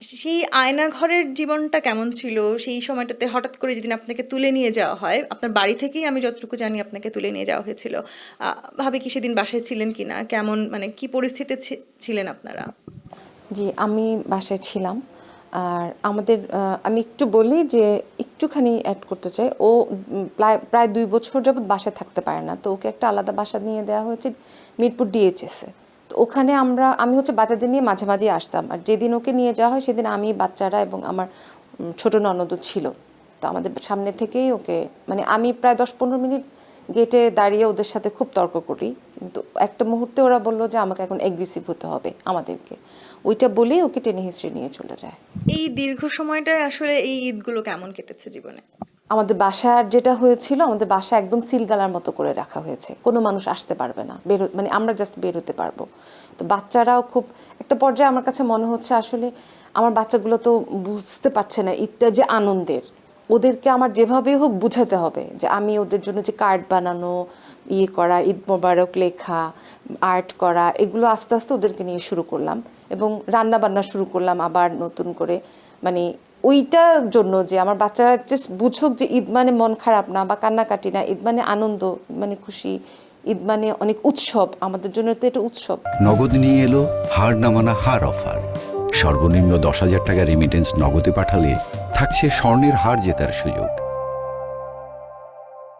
সেই আয়নাঘরের জীবনটা কেমন ছিল সেই সময়টাতে? হঠাৎ করে যেদিন আপনাকে তুলে নিয়ে যাওয়া হয়, আপনার বাড়ি থেকেই আমি যতটুকু জানি আপনাকে তুলে নিয়ে যাওয়া হয়েছিল, ভাবে কি সেদিন বাসায় ছিলেন কিনা, কেমন মানে কি পরিস্থিতিতে ছিলেন আপনারা? জি, আমি বাসায় ছিলাম। আর আমাদের আমি একটু বলি যে একটুখানি অ্যাড করতে চাই। ও প্রায় ২ বছর যাবৎ বাসায় থাকতে পারে না, তো ওকে একটা আলাদা বাসা নিয়ে দেওয়া হয়েছে মিরপুর ডিএইচএসে। তো ওখানে আমি হচ্ছে বাচ্চাদের নিয়ে মাঝে মাঝে আসতাম, আর যেদিন ওকে নিয়ে যাওয়া হয় সেদিন আমি, বাচ্চারা এবং আমার ছোট ননদও ছিল। তো আমাদের সামনে থেকেই ওকে, মানে আমি প্রায় ১০-১৫ মিনিট গেটে দাঁড়িয়ে ওদের সাথে খুব তর্ক করি, কিন্তু একটা মুহূর্তে ওরা বললো যে আমাকে এখন অ্যাগ্রেসিভ হতে হবে আমাদেরকে, ওইটা বলেই ওকে টেনে হিস্ট্রি নিয়ে চলে যায়। এই দীর্ঘ সময়টায় আসলে এই ঈদগুলো কেমন কেটেছে জীবনে? আমাদের বাসার যেটা হয়েছিল, আমাদের বাসা একদম সিলগালার মতো করে রাখা হয়েছে, কোনো মানুষ আসতে পারবে না, মানে আমরা জাস্ট বের হতে পারবো। তো বাচ্চারাও খুব, একটা পর্যায়ে আমার কাছে মনে হচ্ছে আসলে আমার বাচ্চাগুলো তো বুঝতে পারছে না ঈদটা যে আনন্দের, ওদেরকে আমার যেভাবেই হোক বুঝাতে হবে যে আমি ওদের জন্য যে কার্ড বানানো, করা, ঈদ মোবারক লেখা, আর্ট করা, এগুলো আস্তে আস্তে ওদেরকে নিয়ে শুরু করলাম এবং রান্না বান্না শুরু করলাম আবার নতুন করে। মানে ওইটার জন্য যে আমার বাচ্চারা জাস্ট বুঝুক যে ঈদ মানে মন খারাপ না বা কান্নাকাটি না, ঈদ মানে আনন্দ, মানে খুশি, ঈদ মানে অনেক উৎসব, আমাদের জন্য তো এটা উৎসব। নগদ নিয়ে এলো হার না মানা হার অফার। সর্বনিম্ন ১০,০০০ টাকা রেমিটেন্স নগদে পাঠালে থাকছে স্বর্ণের হার জেতার সুযোগ।